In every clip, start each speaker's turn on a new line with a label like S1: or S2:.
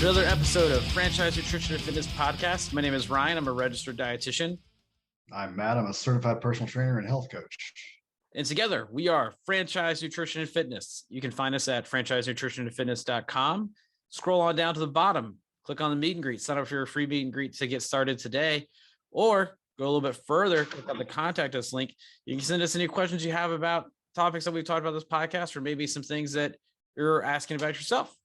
S1: Another episode of Franchise Nutrition and Fitness Podcast. My name is Ryan. I'm a registered dietitian.
S2: I'm Matt. I'm a certified personal trainer and health coach.
S1: And together we are Franchise Nutrition and Fitness. You can find us at franchisenutritionandfitness.com. Scroll on down to the bottom, click on the meet and greet, sign up for your free meet and greet to get started today, or go a little bit further, click on the contact us link. You can send us any questions you have about topics that we've talked about this podcast, or maybe some things that you're asking about yourself.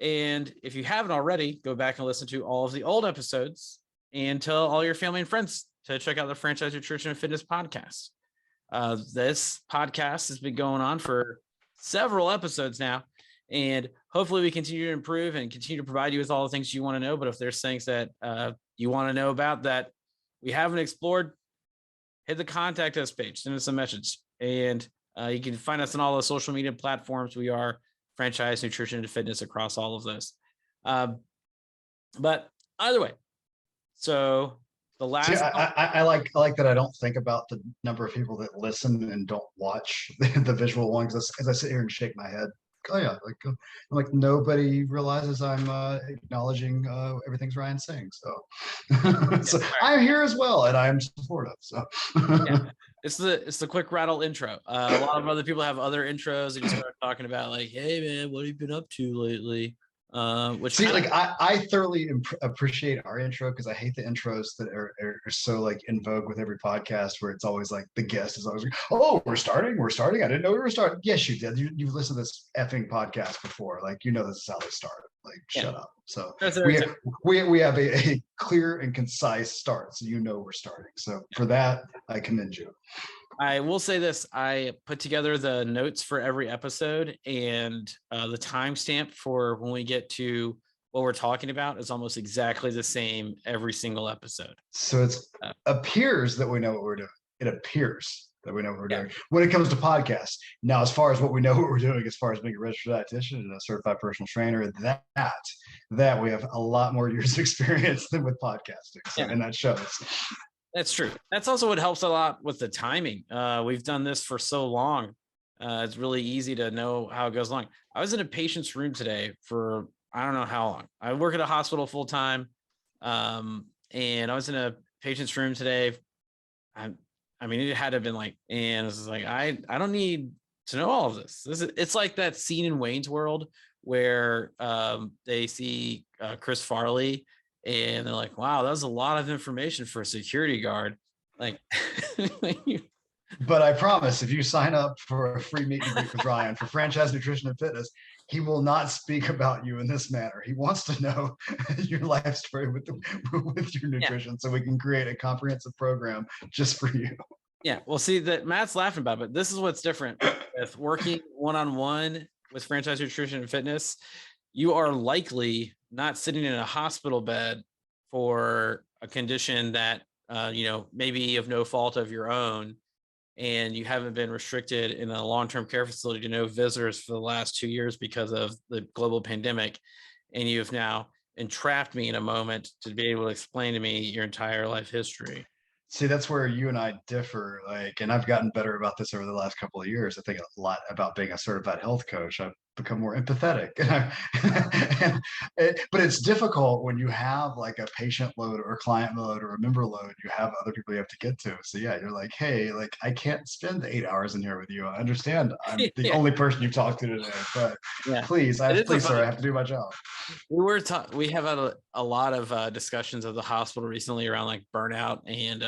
S1: And if you haven't already, go back and listen to all of the old episodes and tell all your family and friends to check out the Franchise Nutrition and Fitness Podcast. This podcast has been going on for several episodes now, and hopefully we continue to improve and continue to provide you with all the things you want to know. But if there's things that you want to know about that we haven't explored, hit the contact us page, send us a message, and you can find us on all the social media platforms. We are Franchise Nutrition and Fitness across all of those. But either way, so the last.
S2: See, I like that. I don't think about the number of people that listen and don't watch the visual one, because as I sit here and shake my head, oh yeah, I'm like nobody realizes I'm acknowledging everything Ryan's saying. So, so I'm here as well, and I'm supportive. So.
S1: Yeah. It's the quick rattle intro. A lot of other people have other intros. They just start talking about like, hey man, what have you been up to lately? Which
S2: see, like I thoroughly appreciate our intro, because I hate the intros that are so like in vogue with every podcast, where it's always like the guest is always like, oh, we're starting. I didn't know we were starting. Yes, you did. You've listened to this effing podcast before. Like, you know, this is how they started. Like, shut up. So we have a clear and concise start, so you know we're starting. So for that, I commend you.
S1: I will say this: I put together the notes for every episode, and the timestamp for when we get to what we're talking about is almost exactly the same every single episode.
S2: So it appears that we know what we're doing. It appears that we know what we're doing when it comes to podcasts. Now, as far as what we know what we're doing, as far as being a registered dietitian and a certified personal trainer, that we have a lot more years of experience than with podcasting. So, and that shows.
S1: That's true. That's also what helps a lot with the timing. We've done this for so long. It's really easy to know how it goes along. I was in a patient's room today for, I don't know how long. I work at a hospital full time. And I was in a patient's room today. I mean, it had to have been like, and it's like, I don't need to know all of this. It's like that scene in Wayne's World where they see Chris Farley, and they're like, wow, that was a lot of information for a security guard. Like,
S2: but I promise, if you sign up for a free meet and greet with Ryan for Franchise Nutrition and Fitness, he will not speak about you in this manner. He wants to know your life story with your nutrition, so we can create a comprehensive program just for you.
S1: Yeah, well, see, that Matt's laughing about it, but this is what's different with working one-on-one with Franchise Nutrition and Fitness. You are likely not sitting in a hospital bed for a condition that, maybe of no fault of your own, and you haven't been restricted in a long-term care facility to no visitors for the last 2 years because of the global pandemic. And you've now entrapped me in a moment to be able to explain to me your entire life history.
S2: See, that's where you and I differ. And I've gotten better about this over the last couple of years. I think a lot about being a certified health coach. I've become more empathetic. But it's difficult when you have like a patient load or a client load or a member load. You have other people you have to get to. So yeah, you're like, hey, like I can't spend 8 hours in here with you. I understand I'm the only person you've talked to today, but please, sir, I have to do my job.
S1: We have had a lot of discussions at the hospital recently around like burnout and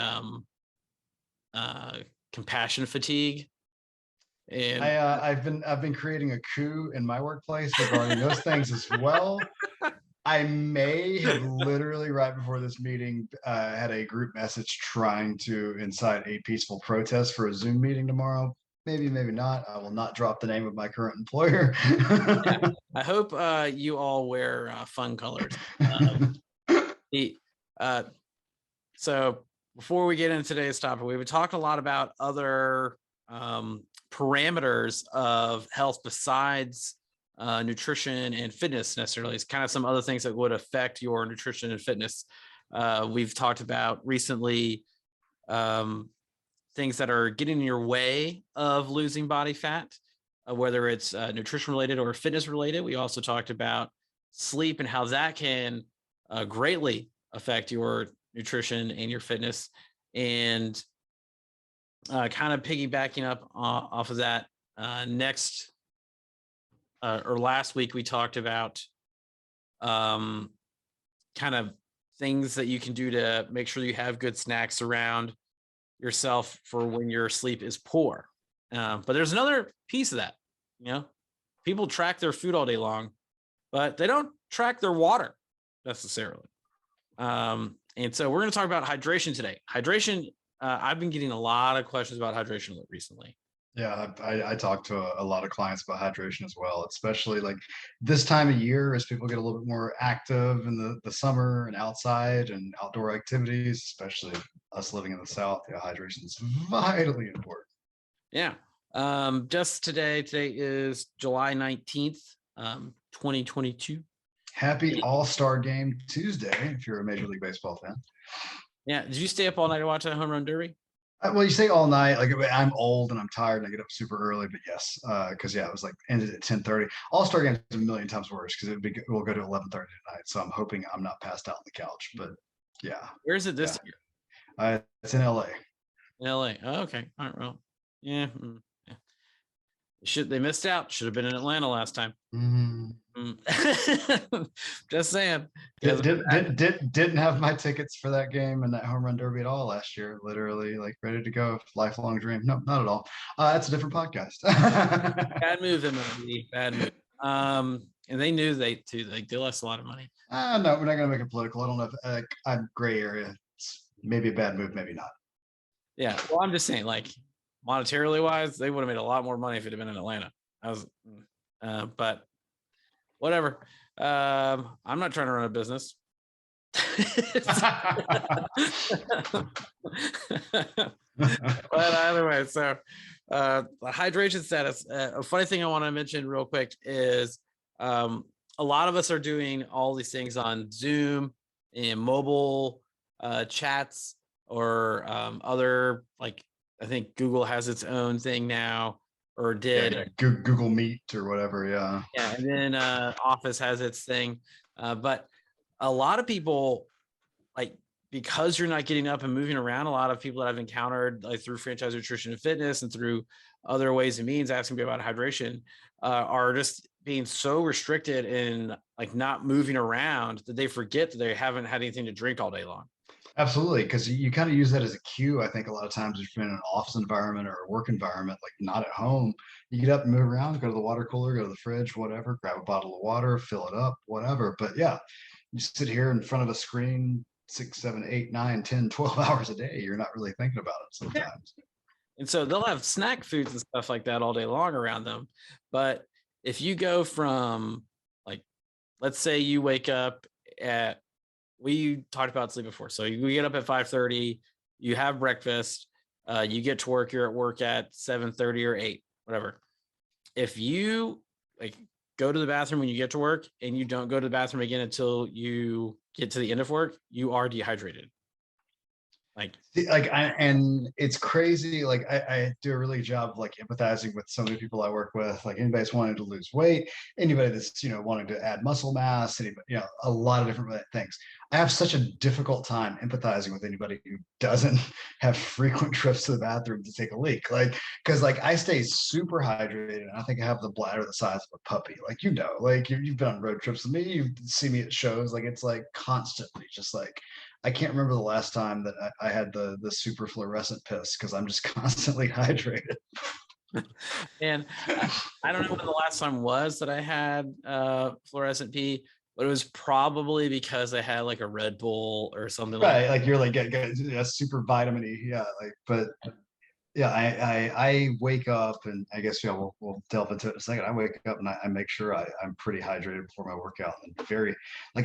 S1: compassion fatigue. And
S2: I've been creating a coup in my workplace regarding those things as well. I may have literally right before this meeting had a group message trying to incite a peaceful protest for a Zoom meeting tomorrow. Maybe not. I will not drop the name of my current employer.
S1: I hope you all wear fun colors. So before we get into today's topic, we've talked a lot about other parameters of health besides nutrition and fitness necessarily. It's kind of some other things that would affect your nutrition and fitness. We've talked about recently things that are getting in your way of losing body fat, whether it's nutrition related or fitness related. We also talked about sleep and how that can greatly affect your nutrition and your fitness. And kind of piggybacking up off of that, last week we talked about kind of things that you can do to make sure you have good snacks around yourself for when your sleep is poor. But there's another piece of that. People track their food all day long, but they don't track their water necessarily. And so we're going to talk about hydration today. Hydration. I've been getting a lot of questions about hydration recently.
S2: Yeah, I talk to a lot of clients about hydration as well, especially like this time of year as people get a little bit more active in the summer and outside and outdoor activities, especially us living in the South. Yeah, hydration is vitally important.
S1: Yeah. Just today is July 19th, 2022.
S2: Happy All-Star Game Tuesday if you're a Major League Baseball fan.
S1: Yeah. Did you stay up all night to watch that home run derby?
S2: Well, you say all night, like I'm old and I'm tired and I get up super early, but yes, because it was like ended at 10:30. All-Star Games is a million times worse because we'll go to 11:30 tonight. So I'm hoping I'm not passed out on the couch, but yeah.
S1: Where's it this year?
S2: It's in LA.
S1: In LA. Oh, okay. All right. Well, yeah. They missed out. Should have been in Atlanta last time. Just saying.
S2: Didn't have my tickets for that game and that home run derby at all last year. Literally, like ready to go. Lifelong dream. No, not at all. That's a different podcast.
S1: Bad move, MLB. Bad move. And they knew they lost a lot of money.
S2: No, we're not gonna make it political. I don't know if I'm gray area. It's maybe a bad move, maybe not.
S1: Yeah. Well, I'm just saying, like monetarily wise, they would have made a lot more money if it had been in Atlanta. But whatever. I'm not trying to run a business. But either way, so the hydration status. A funny thing I want to mention real quick is a lot of us are doing all these things on Zoom and mobile chats or other, like I think Google has its own thing now, or did.
S2: Yeah, Google Meet or whatever. Yeah.
S1: Yeah, and then Office has its thing, but a lot of people, like, because you're not getting up and moving around, a lot of people that I've encountered, like through Franchise Nutrition and Fitness and through other ways and means, asking me about hydration, are just being so restricted in like not moving around that they forget that they haven't had anything to drink all day long.
S2: Absolutely, because you kind of use that as a cue. I think a lot of times if you're in an office environment or a work environment, like not at home, you get up and move around, go to the water cooler, go to the fridge, whatever, grab a bottle of water, fill it up, whatever. But yeah, you sit here in front of a screen 6, 7, 8, 9, 10, 12 hours a day. You're not really thinking about it sometimes.
S1: And so they'll have snack foods and stuff like that all day long around them. But if you go from, like, let's say you wake up at, we talked about sleep before. So you get up at 5:30, you have breakfast, you get to work, you're at work at 7:30 or 8, whatever. If you like go to the bathroom when you get to work and you don't go to the bathroom again until you get to the end of work, you are dehydrated.
S2: And it's crazy. Like I do a really good job of like empathizing with so many people I work with, like anybody that's wanting to lose weight, anybody that's, wanting to add muscle mass, anybody, a lot of different things. I have such a difficult time empathizing with anybody who doesn't have frequent trips to the bathroom to take a leak. Like, cause like I stay super hydrated and I think I have the bladder the size of a puppy. Like, like you've been on road trips with me, you see me at shows, like it's like constantly just like, I can't remember the last time that I had the super fluorescent piss because I'm just constantly hydrated.
S1: And I don't know when the last time was that I had fluorescent pee, but it was probably because I had like a Red Bull or something.
S2: Right, like you're like get a super vitamin E, yeah. Like, but yeah, I wake up and I guess we'll delve into it in a second. I wake up and I make sure I'm pretty hydrated before my workout, and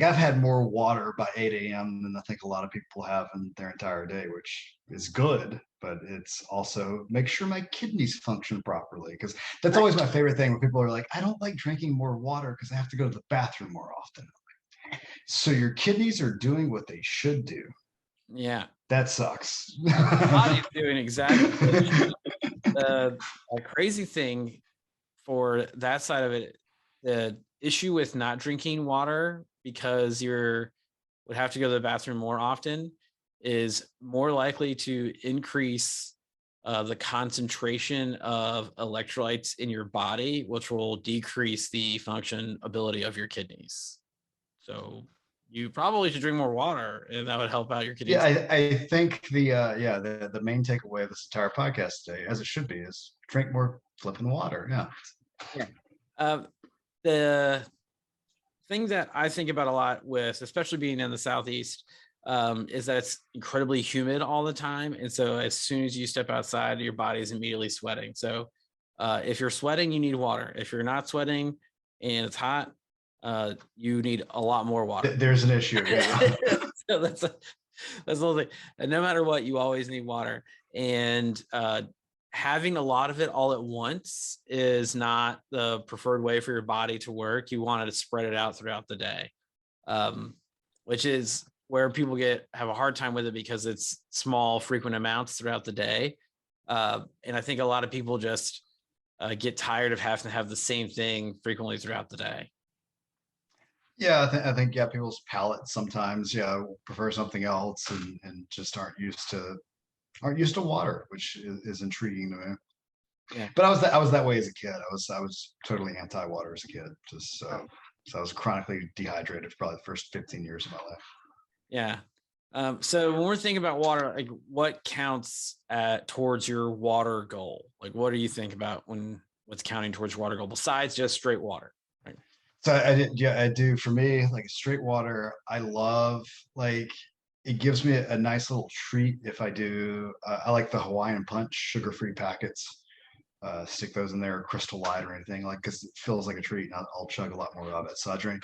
S2: I've had more water by 8 a.m. than I think a lot of people have in their entire day, which is good, but it's also make sure my kidneys function properly, because that's always my favorite thing when people are like, I don't like drinking more water because I have to go to the bathroom more often. So your kidneys are doing what they should do.
S1: Yeah.
S2: That sucks.
S1: Body's doing exactly. A crazy thing for that side of it the issue with not drinking water because would have to go to the bathroom more often is more likely to increase the concentration of electrolytes in your body, which will decrease the function ability of your kidneys. So you probably should drink more water, and that would help out your kidneys.
S2: Yeah, I think the main takeaway of this entire podcast today, as it should be, is drink more flipping water. Yeah.
S1: The thing that I think about a lot with, especially being in the Southeast, is that it's incredibly humid all the time. And so as soon as you step outside, your body is immediately sweating. So if you're sweating, you need water. If you're not sweating and it's hot, you need a lot more water.
S2: There's an issue. Yeah.
S1: So that's the whole thing. And no matter what, you always need water. And having a lot of it all at once is not the preferred way for your body to work. You want to spread it out throughout the day, which is where people have a hard time with it because it's small, frequent amounts throughout the day. And I think a lot of people just get tired of having to have the same thing frequently throughout the day.
S2: Yeah, I think people's palates sometimes prefer something else and just aren't used to water, which is intriguing to me.
S1: Yeah.
S2: But I was that way as a kid. I was totally anti-water as a kid. Just so I was chronically dehydrated for probably the first 15 years of my life.
S1: Yeah. So when we're thinking about water, like what counts towards your water goal? Like what do you think about what's counting towards your water goal besides just straight water? Right?
S2: So I do. For me, like straight water, I love, like, it gives me a nice little treat if I do. I like the Hawaiian Punch sugar-free packets. Stick those in there, Crystal Light or anything, like, because it feels like a treat. And I'll chug a lot more of it. So I drink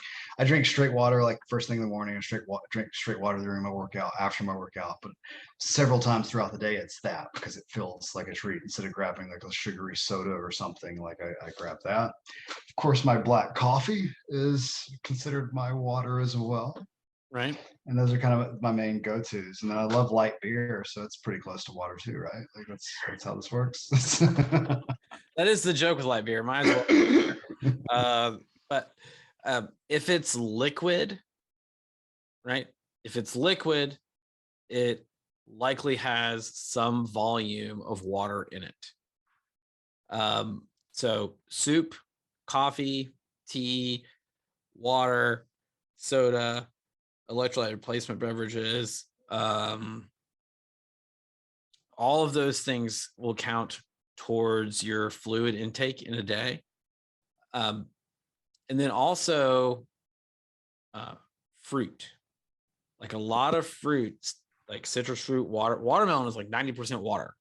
S2: straight water like first thing in the morning, and drink straight water during my workout, after my workout. But several times throughout the day, it's that, because it feels like a treat. Instead of grabbing like a sugary soda or something, like I grab that. Of course, my black coffee is considered my water as well.
S1: Right.
S2: And those are kind of my main go-tos. And then I love light beer, so it's pretty close to water too, right? Like that's how this works.
S1: That is the joke with light beer. Might as well. But if it's liquid, right? If it's liquid, it likely has some volume of water in it. So soup, coffee, tea, water, soda, electrolyte replacement beverages, all of those things will count towards your fluid intake in a day. And then also fruit, like a lot of fruits, like citrus fruit, watermelon is like 90% water.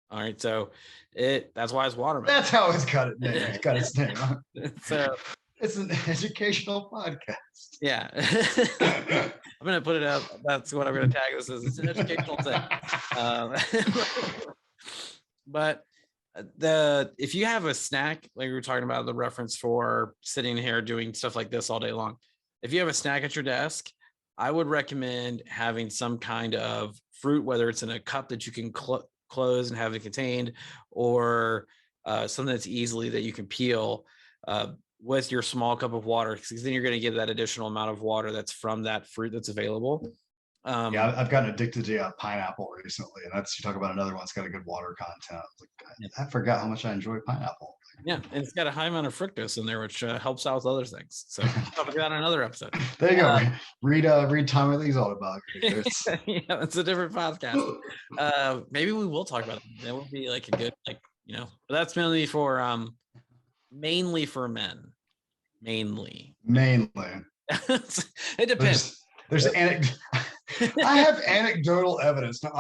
S1: All right. So that's why it's watermelon.
S2: That's how it's got its name. Huh?
S1: So
S2: it's an educational podcast.
S1: Yeah. I'm going to put it out. That's what I'm going to tag this as. It's an educational thing. But if you have a snack, like we were talking about the reference for sitting here doing stuff like this all day long, if you have a snack at your desk, I would recommend having some kind of fruit, whether it's in a cup that you can close and have it contained, or something that's easily that you can peel with your small cup of water, because then you're going to get that additional amount of water that's from that fruit that's available.
S2: Yeah, I've gotten addicted to pineapple recently, and you talk about another one that's got a good water content. I forgot how much I enjoy pineapple.
S1: Yeah, and it's got a high amount of fructose in there, which helps out with other things. So we'll talk about that in another episode.
S2: There you go. Read Tommy Lee's autobiography.
S1: Yeah, it's a different podcast. Maybe we will talk about it. That would be like a good, but that's mainly for men. Mainly. It depends.
S2: There's I have anecdotal evidence.
S1: That's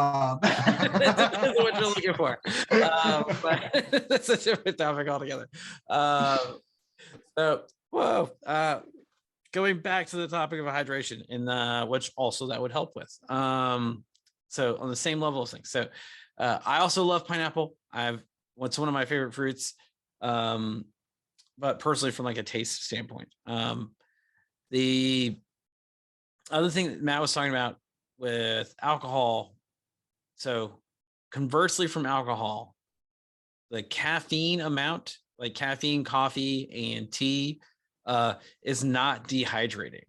S1: what you're looking for. But that's a different topic altogether. Going back to the topic of hydration, and which also that would help with. So on the same level of things. So I also love pineapple. It's one of my favorite fruits. But personally, from like a taste standpoint, the other thing that Matt was talking about with alcohol. So conversely from alcohol, the caffeine amount, like caffeine, coffee, and tea, is not dehydrating.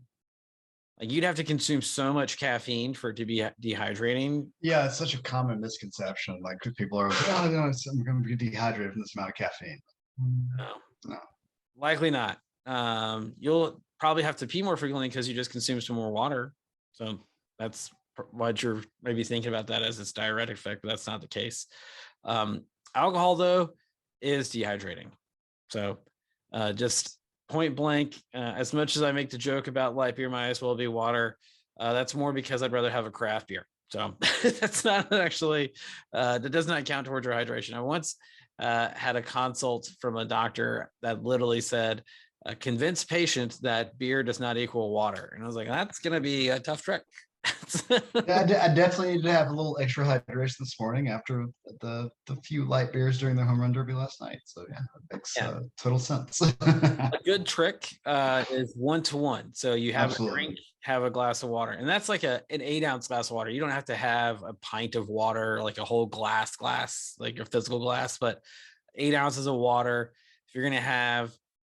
S1: Like you'd have to consume so much caffeine for it to be dehydrating.
S2: Yeah, it's such a common misconception. Like people are like, oh, no, I'm going to be dehydrated from this amount of caffeine.
S1: No,
S2: No.
S1: likely not. You'll probably have to pee more frequently because you just consume some more water. So that's what you're maybe thinking about that as its diuretic effect, but that's not the case. Alcohol though is dehydrating. So just point blank, as much as I make the joke about light beer might as well be water, that's more because I'd rather have a craft beer. So that's not actually, that does not count towards your hydration. I once had a consult from a doctor that literally said, convince patient that beer does not equal water. And I was like, that's going to be a tough trick.
S2: Yeah, I definitely need to have a little extra hydration this morning after the few light beers during the home run derby last night. So yeah, it makes total sense.
S1: A good trick is 1-to-1. So you have
S2: Absolutely.
S1: a drink, have a glass of water, and that's like an 8-ounce glass of water. You don't have to have a pint of water, like a whole glass, like your physical glass, but 8 ounces of water. If you're gonna have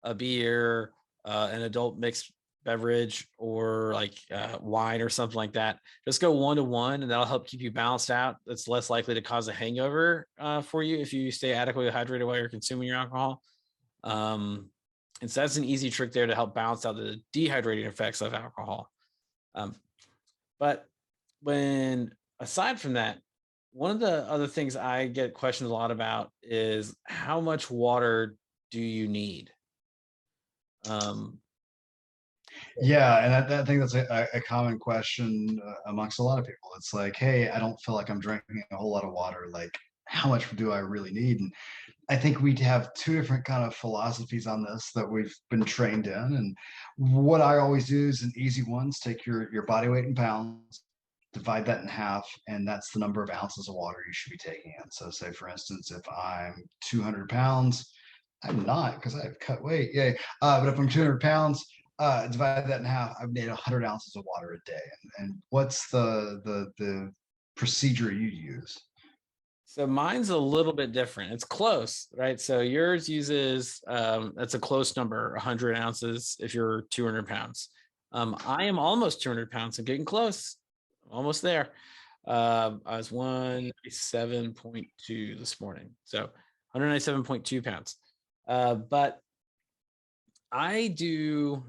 S1: a beer, an adult mixed beverage, or like wine or something like that, just go 1-to-1, and that'll help keep you balanced out. It's less likely to cause a hangover for you if you stay adequately hydrated while you're consuming your alcohol. And so that's an easy trick there to help balance out the dehydrating effects of alcohol. But when aside from that, one of the other things I get questions a lot about is how much water do you need?
S2: Yeah, and I think that's a common question amongst a lot of people. It's like, hey, I don't feel like I'm drinking a whole lot of water. Like, how much do I really need? And I think we have two different kind of philosophies on this that we've been trained in. And what I always do is an easy ones, take your body weight in pounds, divide that in half, and that's the number of ounces of water you should be taking in. So say for instance, if I'm 200 pounds, I'm not because I've cut weight. Yay. But if I'm 200 pounds, divide that in half, I've made 100 ounces of water a day. And what's the procedure you use?
S1: So mine's a little bit different. It's close, right? So yours uses, that's a close number, 100 ounces if you're 200 pounds. I am almost 200 pounds. I'm getting close, almost there. I was 197.2 this morning. So 197.2 pounds. But I do,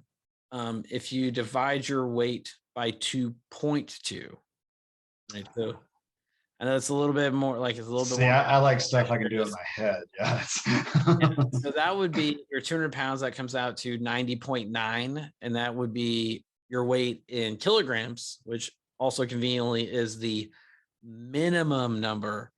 S1: if you divide your weight by 2.2, right? So I know it's a little bit more like it's a little bit
S2: See,
S1: more.
S2: I like stuff I can do in my head. Yeah.
S1: So that would be your 200 pounds. That comes out to 90.9. And that would be your weight in kilograms, which also conveniently is the minimum number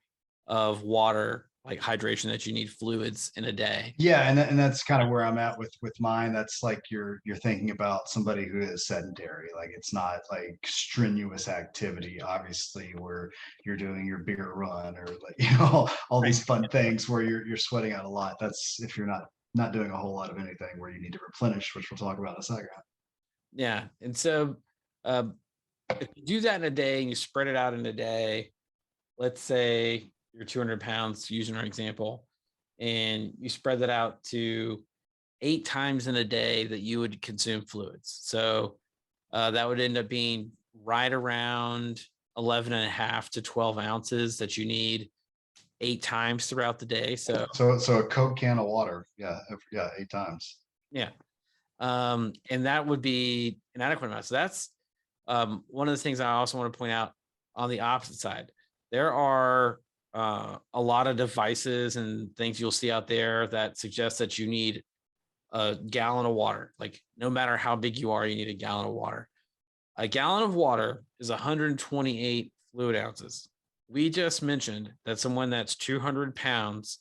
S1: of water, like hydration, that you need, fluids in a day.
S2: Yeah, and that's kind of where I'm at with mine. That's like you're thinking about somebody who is sedentary. Like it's not like strenuous activity, obviously, where you're doing your beer run or like all these fun things where you're sweating out a lot. That's if you're not doing a whole lot of anything where you need to replenish, which we'll talk about in a second.
S1: Yeah, and so if you do that in a day and you spread it out in a day, let's say you're 200 pounds, using our example, and you spread that out to 8 times in a day that you would consume fluids. So that would end up being right around 11.5 to 12 ounces that you need 8 times throughout the day. So
S2: a Coke can of water. Yeah. 8 times.
S1: Yeah. And that would be an adequate amount. So that's one of the things I also want to point out on the opposite side. There are a lot of devices and things you'll see out there that suggest that you need a gallon of water. Like no matter how big you are, you need a gallon of water. A gallon of water is 128 fluid ounces. We just mentioned that someone that's 200 pounds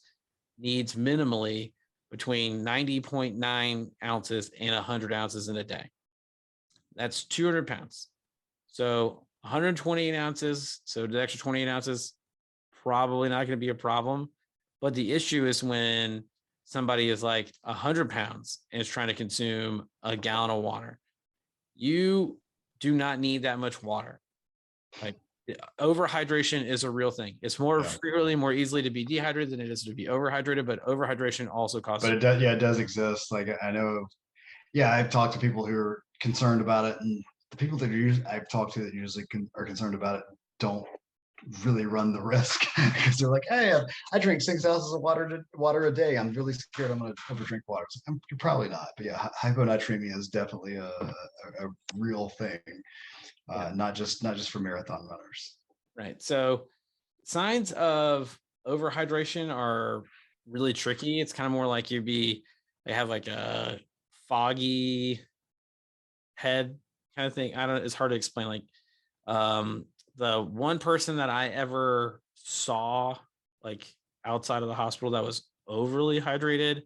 S1: needs minimally between 90.9 ounces and 100 ounces in a day. That's 200 pounds. So 128 ounces. So the extra 28 ounces, probably not going to be a problem. But the issue is when somebody is like 100 pounds and is trying to consume a gallon of water. You do not need that much water. Like overhydration is a real thing. It's more frequently, more easily to be dehydrated than it is to be overhydrated, but overhydration also causes.
S2: But it does, it does exist. Like I know Yeah, I've talked to people who are concerned about it, and the people that I've talked to that usually are concerned about it don't really run the risk because they're like, hey, I drink 6 ounces of water a day. I'm really scared I'm going to overdrink water. So you're probably not, but yeah, hyponatremia is definitely a real thing,
S1: Yeah.
S2: not just for marathon runners.
S1: Right. So signs of overhydration are really tricky. It's kind of more like they have like a foggy head kind of thing. I don't, it's hard to explain. Like, the one person that I ever saw like outside of the hospital that was overly hydrated,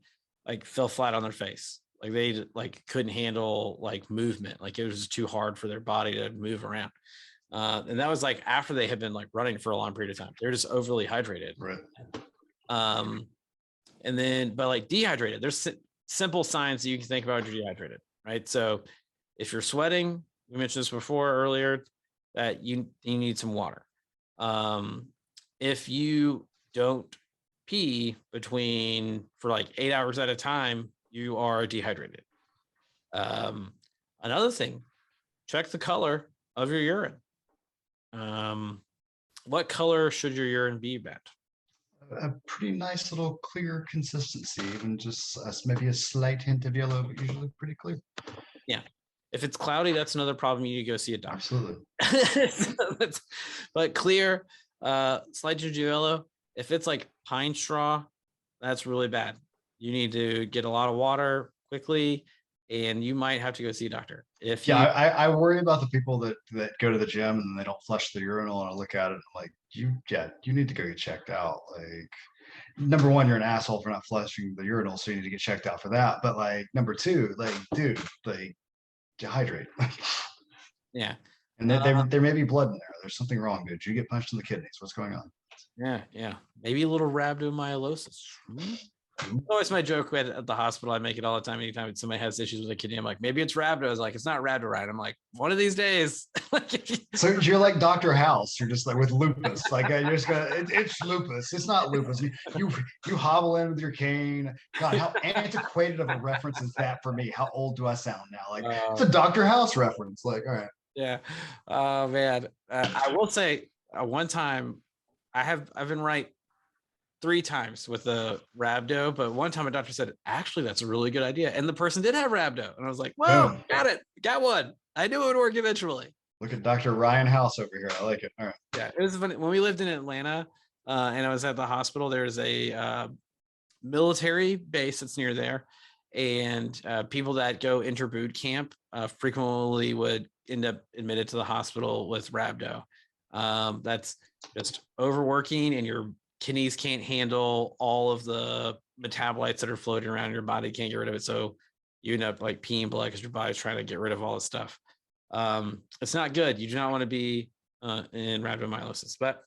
S1: like fell flat on their face. Like they like couldn't handle like movement. Like it was too hard for their body to move around. And that was like after they had been like running for a long period of time. They're just overly hydrated.
S2: Right.
S1: And then, but like dehydrated, there's simple signs that you can think about when you're dehydrated, right? So if you're sweating, we mentioned this before earlier, that you need some water. If you don't pee for like 8 hours at a time, you are dehydrated. Another thing, check the color of your urine. What color should your urine be, Matt?
S2: A pretty nice little clear consistency, even just maybe a slight hint of yellow, but usually pretty clear.
S1: Yeah. If it's cloudy, that's another problem. You need to go see a doctor.
S2: Absolutely.
S1: But clear, slight ginger yellow. If it's like pine straw, that's really bad. You need to get a lot of water quickly, and you might have to go see a doctor.
S2: I worry about the people that go to the gym and they don't flush the urinal, and I look at it and I'm like, you need to go get checked out. Like, number one, you're an asshole for not flushing the urinal, so you need to get checked out for that. But like, number two, like, dude, like, hydrate.
S1: Yeah.
S2: And there may be blood in there. There's something wrong, dude. You get punched in the kidneys. What's going on?
S1: Yeah. Maybe a little rhabdomyolysis. Always my joke at the hospital. I make it all the time. Anytime somebody has issues with a kidney, I'm like, maybe it's rhabdo. I was like, it's not rhabdo, right? I'm like, one of these days.
S2: So you're like Dr. House. You're just like with lupus. Like you're just gonna, it's lupus. It's not lupus. You hobble in with your cane. God, how antiquated of a reference is that for me? How old do I sound now? Like it's a Dr. House reference. Like, all right.
S1: Yeah. Oh man. I will say one time I've been right 3 times with the rhabdo, but one time a doctor said, actually, that's a really good idea. And the person did have rhabdo. And I was like, whoa, got it. Got one. I knew it would work eventually.
S2: Look at Dr. Ryan House over here. I like it. All right.
S1: Yeah. It was funny. When we lived in Atlanta and I was at the hospital, there's a military base that's near there. And people that go enter boot camp frequently would end up admitted to the hospital with rhabdo. That's just overworking, and your kidneys can't handle all of the metabolites that are floating around your body, can't get rid of it. So you end up like peeing blood because your body's trying to get rid of all the stuff. It's not good. You do not want to be in rhabdomyolysis, but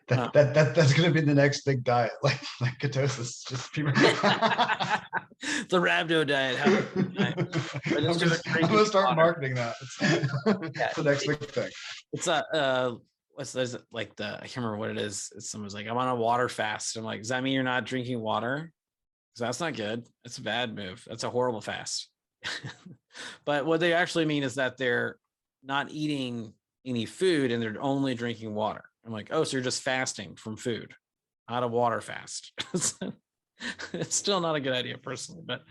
S2: that's going to be the next big diet, like ketosis. Just people.
S1: The rhabdo diet.
S2: I'm going to start marketing that. It's the next big thing.
S1: It's there's like I can't remember what it is. Someone's like, I'm on a water fast. I'm like, does that mean you're not drinking water? Because that's not good. That's a bad move. That's a horrible fast. But what they actually mean is that they're not eating any food and they're only drinking water. I'm like, oh, so you're just fasting from food, not a water fast. It's still not a good idea personally, but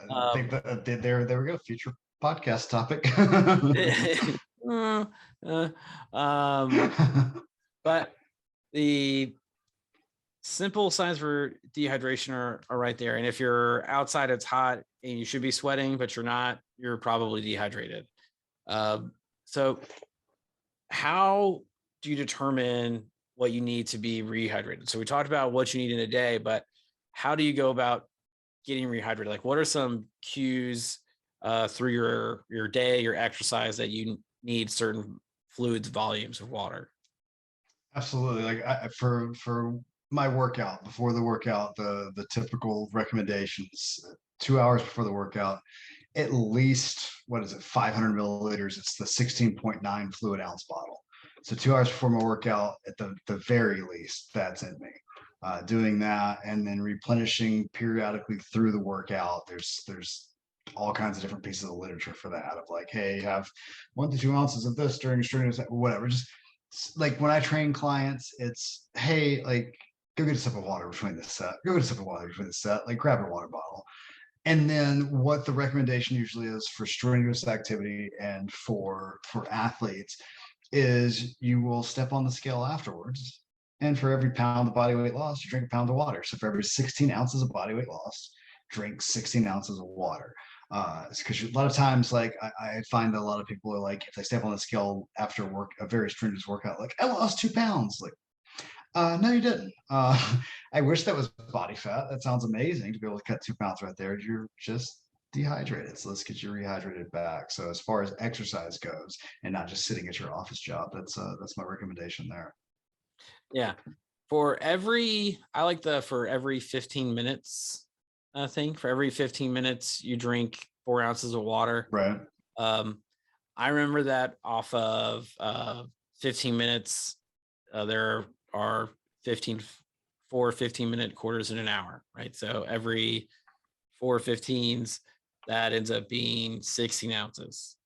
S2: I think that there we go. Future podcast topic.
S1: But the simple signs for dehydration are right there. And if you're outside, it's hot and you should be sweating, but you're not, you're probably dehydrated. So how do you determine what you need to be rehydrated? So we talked about what you need in a day, but how do you go about getting rehydrated? Like, what are some cues through your day, your exercise, that you need certain fluids, volumes of water?
S2: Absolutely. Like for my workout, before the workout, the typical recommendations, 2 hours before the workout, at least, what is it, 500 milliliters. It's the 16.9 fluid ounce bottle. So 2 hours before my workout, at the very least, that's in me. Doing that and then replenishing periodically through the workout. There's all kinds of different pieces of literature for that of like, hey, have 1 to 2 ounces of this during strenuous, whatever. Just like when I train clients, it's hey, like go get a sip of water between the set. Go get a sip of water between the set. Like grab your water bottle. And then what the recommendation usually is for strenuous activity and for athletes is you will step on the scale afterwards. And for every pound of body weight loss, you drink a pound of water. So for every 16 ounces of body weight loss, drink 16 ounces of water. Because a lot of times, like I find that a lot of people are like, if they step on the scale after work, a very strenuous workout, like I lost 2 pounds. Like, no, you didn't. I wish that was body fat. That sounds amazing to be able to cut 2 pounds right there. You're just dehydrated. So let's get you rehydrated back. So as far as exercise goes, and not just sitting at your office job, that's my recommendation there.
S1: Yeah. I like the for every 15 minutes thing. For every 15 minutes, you drink 4 ounces of water.
S2: Right.
S1: I remember that off of 15 minutes, there are 15-minute quarters in an hour, right? So every 4 15s, that ends up being 16 ounces,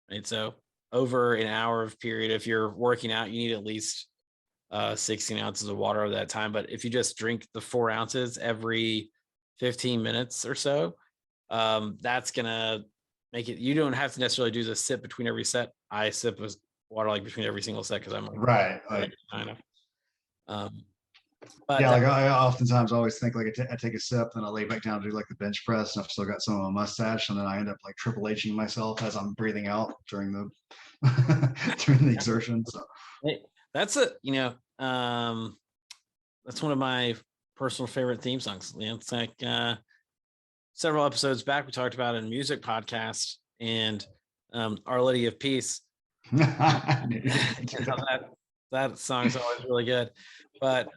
S1: right? So over an hour of period, if you're working out, you need at least 16 ounces of water over that time. But if you just drink the 4 ounces every 15 minutes or so, that's gonna make it. You don't have to necessarily do the sip between every set. I sip with water like between every single set because I'm like,
S2: right. Like,
S1: kind of. But
S2: yeah, like I oftentimes always think like I take a sip, then I lay back down to do like the bench press, and I've still got some of my mustache, and then I end up like Triple Hing myself as I'm breathing out during the during the exertion. So
S1: that's that's one of my personal favorite theme songs. It's like several episodes back we talked about in a music podcast and Our Lady of Peace. That song's always really good. But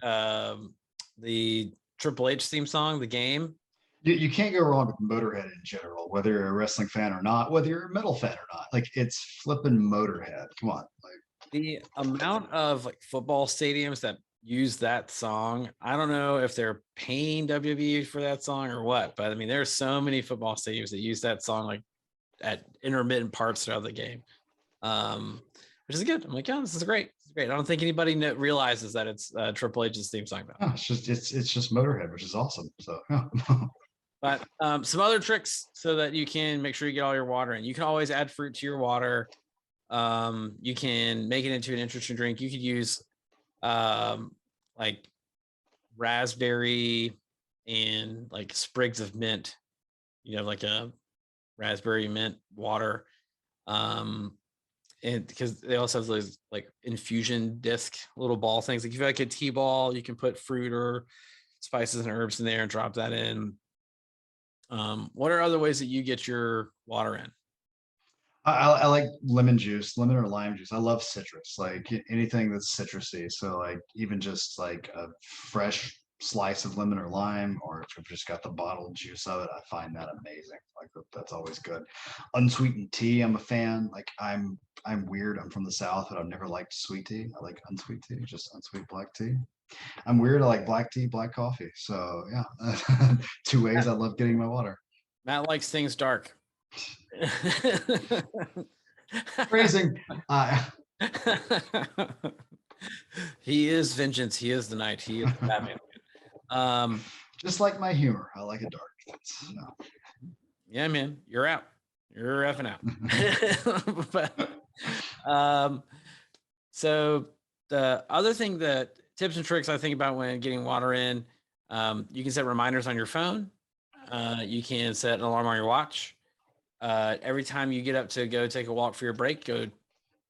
S1: the Triple H theme song, The Game.
S2: You can't go wrong with Motorhead in general, whether you're a wrestling fan or not, whether you're a metal fan or not. Like it's flipping Motorhead. Come on. Like
S1: the amount of like football stadiums that use that song, I don't know if they're paying WWE for that song or what, but I mean, there's so many football stadiums that use that song like at intermittent parts throughout the game, which is good. I'm like, yeah, this is great. It's great. I don't think anybody realizes that it's Triple H's theme song though.
S2: oh, it's just Motorhead, which is awesome. So. Yeah.
S1: But some other tricks so that you can make sure you get all your water in. You can always add fruit to your water. You can make it into an interesting drink. You could use like raspberry and like sprigs of mint. You know, like a raspberry mint water. And because they also have those like infusion disc little ball things. Like if you have like a tea ball, you can put fruit or spices and herbs in there and drop that in. What are other ways that you get your water in?
S2: I like lemon juice, lemon or lime juice. I love citrus, like anything that's citrusy. So like even just like a fresh slice of lemon or lime, or if you've just got the bottled juice of it, I find that amazing. Like that's always good. Unsweetened tea, I'm a fan. Like I'm weird. I'm from the South, but I've never liked sweet tea. I like unsweet tea, just unsweet black tea. I'm weird. I like black tea, black coffee. So yeah, 2 ways I love getting my water.
S1: Matt likes things dark.
S2: Phrasing.
S1: He is vengeance. He is the night. He is Batman.
S2: Just like my humor, I like it dark.
S1: Yeah, man, you're out. You're effing out. But, so the other thing that tips and tricks I think about when getting water in, you can set reminders on your phone. You can set an alarm on your watch. Every time you get up to go take a walk for your break, go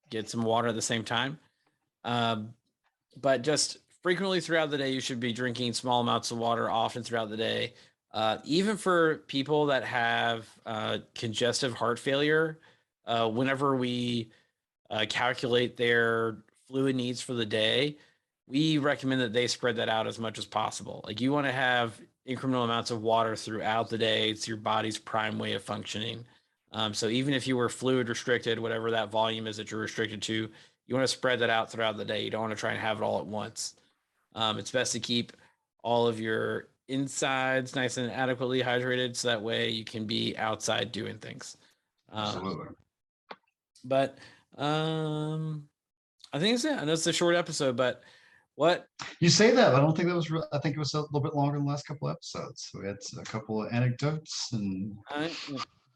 S1: get some water at the same time. But just frequently throughout the day, you should be drinking small amounts of water often throughout the day. Even for people that have congestive heart failure, whenever we calculate their fluid needs for the day, we recommend that they spread that out as much as possible. Like you want to have incremental amounts of water throughout the day. It's your body's prime way of functioning. So even if you were fluid restricted, whatever that volume is that you're restricted to, you want to spread that out throughout the day. You don't want to try and have it all at once. It's best to keep all of your inside's nice and adequately hydrated, so that way you can be outside doing things.
S2: Absolutely.
S1: But I think it's it. I know it's a short episode, but what
S2: You say that, but I don't think that was real. I think it was a little bit longer than the last couple episodes. We had a couple of anecdotes and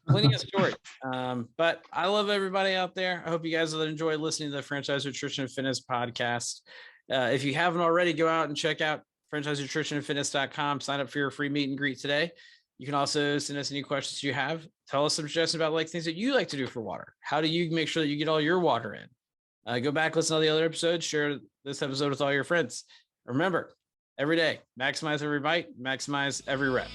S1: plenty of stories. But I love everybody out there. I hope you guys will enjoy listening to the Franchise Nutrition and Fitness podcast. If you haven't already, go out and check out franchisenutritionandfitness.com. Sign up for your free meet and greet today. You can also send us any questions you have. Tell us some suggestions about like things that you like to do for water. How do you make sure that you get all your water in? Go back, listen to the other episodes, share this episode with all your friends. Remember, every day, maximize every bite, maximize every rep.